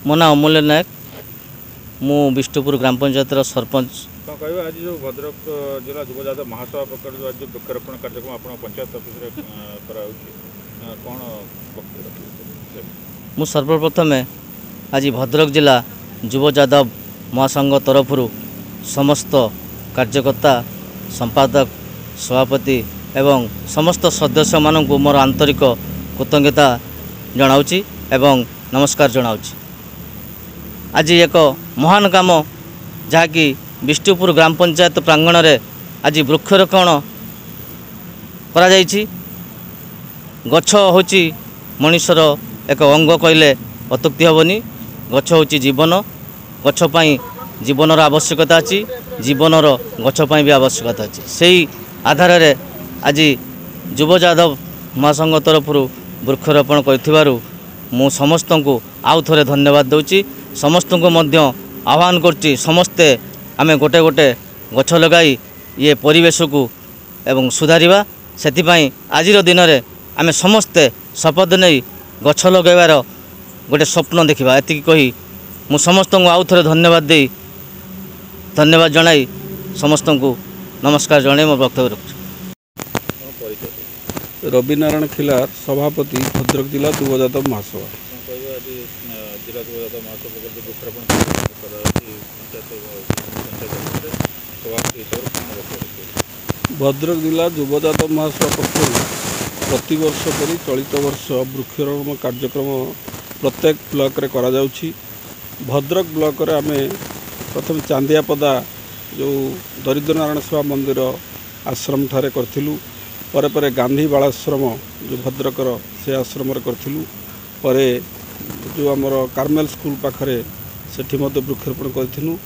मो ना अमूल्य नायक मु विष्णुपुर ग्राम पंचायत सरपंच। आज जो भद्रक जिला युव जादव महासभा प्रकार जो आज वृक्षारोपण कार्यक्रम आप पंचायत ऑफिस कौन मु सर्वप्रथम आज भद्रक जिला युव जादव महासंघ तरफ समस्त कार्यकर्ता संपादक सभापति एवं समस्त सदस्य मानक मोर आंतरिक कृतज्ञता जनाऊँगी एवं नमस्कार जनाऊँगी। आज एक महान काम जहाँकि विष्णुपुर ग्राम पंचायत प्रांगण में आज वृक्षारोपण करा जायछि। गछ होची मनुष्यर एक अंग कहले अत्युक्ति हेबनी। गछ होची जीवन, गछ पई जीवनर आवश्यकता अच्छी, जीवनर गछ पई भी आवश्यकता अच्छी। सेही आधार रे आज युव जादव महासंघ तरफ वृक्षारोपण करथिबारु मु समस्त को आउ थोड़े धन्यवाद दूची। समस्त को मध्य आह्वान करछि समस्ते आमे गोटे गोटे गछ लगाई ये परिवेश को एवं सुधारिबा। सेतिपई आजिर दिन में आमे समस्ते शपथ नहीं गछ लगेबार गोटे स्वप्न देखा। एति कही मु समस्त को आउ थोड़े धन्यवाद जनाई समस्त को नमस्कार जनाई मो वक्तव्य रखुछि। रवि नारायण खिलार सभापति भद्रक जिला युव जादव महासभा। भद्रक जिला युव जादव महासभा पक्ष प्रतिवर्ष परी चलित वर्ष वृक्षारोपण कार्यक्रम प्रत्येक ब्लॉक रे करा जाउछि। भद्रक ब्लॉक रे आमे प्रथम चांदियापदा जो दरिद्र नारायण सेवा मंदिर आश्रम ठारे करथिलु। परे परे गांधी बालाश्रम जो भद्रकर से आश्रम करथिलु। परे जो आमर कार्मेल स्कूल पाखरे सेठी मध्य वृक्षारोपण करथिलु।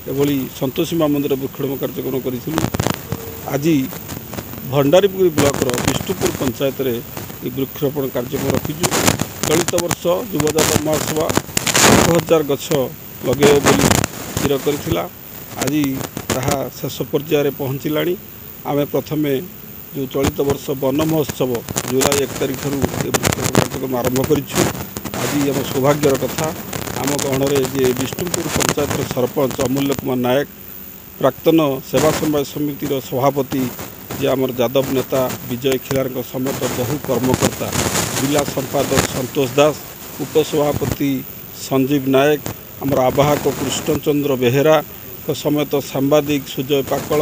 एभली संतोषी माँ मंदिर वृक्षारोपण कार्यक्रम करथिलु। आज भंडारीपुर ब्लॉक विष्णुपुर पंचायत रे वृक्षारोपण कार्यक्रम रखिजु। चलित वर्ष युव जादव महासभा 1000 गछ लगे बोली स्थिर करथिला। आज ताहा शेष पर्यायर पहुँचलानी। आमे प्रथमे जो चलित वर्ष वन महोत्सव जुलाई 1 तारिख वृक्षारोपण कार्यक्रम आरंभ करिछु। आज आम सौभाग्यर कथा आम गहण जे विष्णुपुर पंचायत सरपंच अमूल्य कुमार नायक, प्राक्तन सेवा समवाय समितिर सभापति जे आमर जादव नेता विजय खिलार समेत बहु कर्मकर्ता, जिला संपादक संतोष दास, उपसभापति संजीव नायक, आमर आवाहक कृष्णचंद्र बेहेरा समेत सांबादिक सुजय पाकल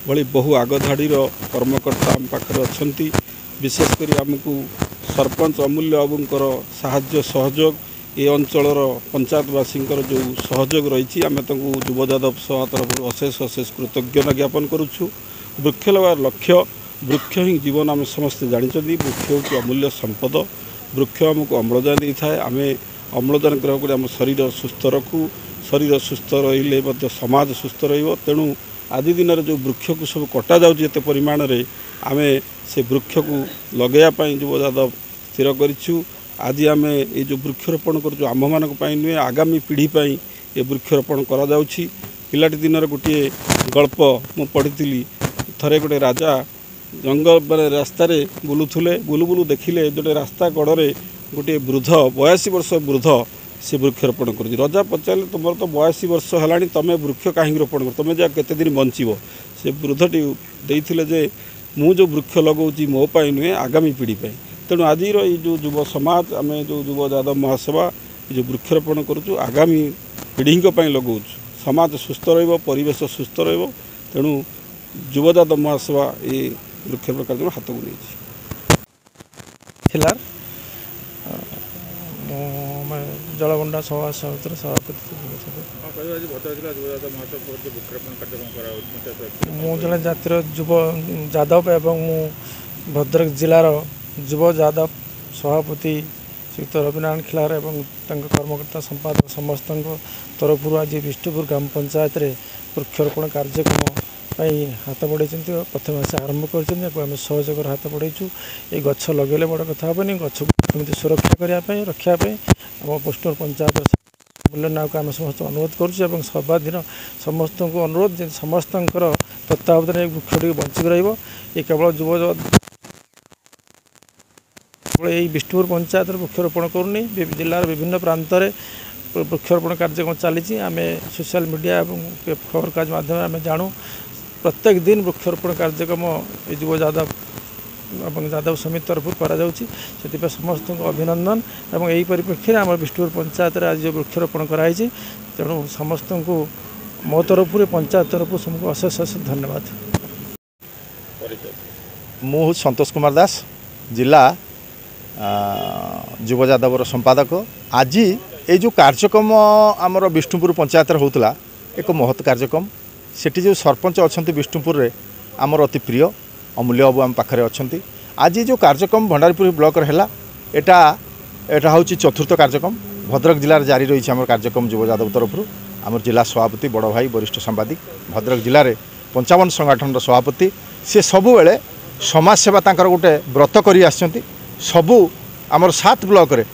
भली बहु आगधाड़ीर कर्मकर्ता आम पाखरे अछंती। विशेषकर आमको सरपंच अमूल्य बाबूंकर साहाय्य सहयोग ए अंचलर पंचायतवासी जो सहयोग रही आम युव जादव सभा तरफ अशेष अशेष कृतज्ञता ज्ञापन करुछु। वृक्ष लगार लक्ष्य वृक्ष ही जीवन आम समस्ते जानते। वृक्ष हूँ अमूल्य संपद। वृक्ष आमको अम्लजान दे था। आम अम्लजान ग्रहण कर शरीर सुस्थ रखू। शरीर सुस्थ रही समाज सुस्थ रेणु आज दिन में जो वृक्ष को सब कटा जाते परिमाण रे आमे से वृक्ष को लगेया युव जादव स्थिर करिछु। आज आम ये जो वृक्षारोपण कर आम मान नुहे आगामी पीढ़ी ये वृक्षारोपण करा जाउछि। पिलाटी दिन गोटे गल्प मु पढ़ी थरे गोटे राजा जंगल माने रास्ता बुलूले बुलू देखिले जो रास्ता कड़े गोटे वृद्ध 82 वर्ष वृद्ध से वृक्षारोपण कर। राजा पचारे तुम तो 82 वर्ष है तुम वृक्ष कहीं रोपण कर तुम जा केते दिन बंचब। से वृद्धटी देइथिले जे मु जो वृक्ष लगाऊँ मोपाई नुहे आगामी पीढ़ी तेणु आज जो युव समाज आम जो युव जादव महासभा जो वृक्षारोपण करुँ आगामी पीढ़ी लगाऊँ समाज सुस्थ परिवेश सुस्थ तेणु युव जादव महासभा ये वृक्षारोपण कार्यक्रम हाथ को नहीं जलगंडा सभा समिति सभापति। मु जड़े जातिर युव जादव एवं मु भद्रक जिलार युव जादव सभापति श्रीयुक्त रवि नारायण खिलार एवं कर्मकर्ता संपादक समस्त तरफ आज विष्णुपुर ग्राम पंचायत रे वृक्षारोपण कार्यक्रम हाथ बढ़ाई प्रथम आस आरंभ कर सहयोग हाथ बढ़ाइचु। ये गछ लगे बड़ कथा हेनी गछ को सुरक्षा करने रखापी आम विष्णुपुर पंचायत मूल्य नायक आम समस्त अनुरोध करुँ। सर्वाधीन समस्त को अनुरोध समस्त तत्वावधान वृक्षटी बंचिक ये केवल युव केवल यही विष्णुपुर पंचायत वृक्षरोपण करूनी जिलार विभिन्न प्रांत में वृक्षरोपण कार्यक्रम चली आम सोशल मीडिया और खबर कागज माध्यम आम जानू प्रत्येक दिन वृक्षरोपण कार्यक्रम युव यादव और यादव समिति तरफ कर समस्त को अभिनंदन और यही परिप्रेक्षी आम विष्णुपुर पंचायत आज जो वृक्षरोपण कराई तेणु समस्त को मो तरफ पंचायत तरफ सबको अशेष अशेष धन्यवाद। मु संतोष कुमार दास जिला युव यादवर संपादक। आज ये जो कार्यक्रम आमर विष्णुपुर पंचायत होता एक महत् कार्यक्रम सेठी जो सरपंच अच्छा विष्णुपुर रे आमर अति प्रिय अमूल्य बाबू आम पाखे अच्छा। आज जो कार्यक्रम भंडारीपुर ब्लॉक है एटा हूँ चतुर्थ कार्यक्रम भद्रक जिले जारी रही आम कार्यक्रम युव यादव तरफ आम जिला सभापति बड़ भाई वरिष्ठ सांबादिक भद्रक जिले में 55 संगठन सभापति सी सबुबले समाजसेवा तांकर गोटे व्रत करी आछंती सबू आमर 7 ब्लॉक रे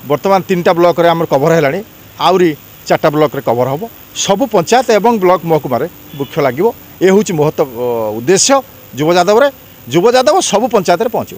वर्तमान 3टा ब्लॉक रे आमर कवर है आउरी 4टा ब्लॉक रे कवर हम सबू पंचायत एवं ब्लॉक महकुमार वृक्ष लगे ये हूँ महत्व उद्देश्य युव यादव सबू पंचायत रे पहुँचो।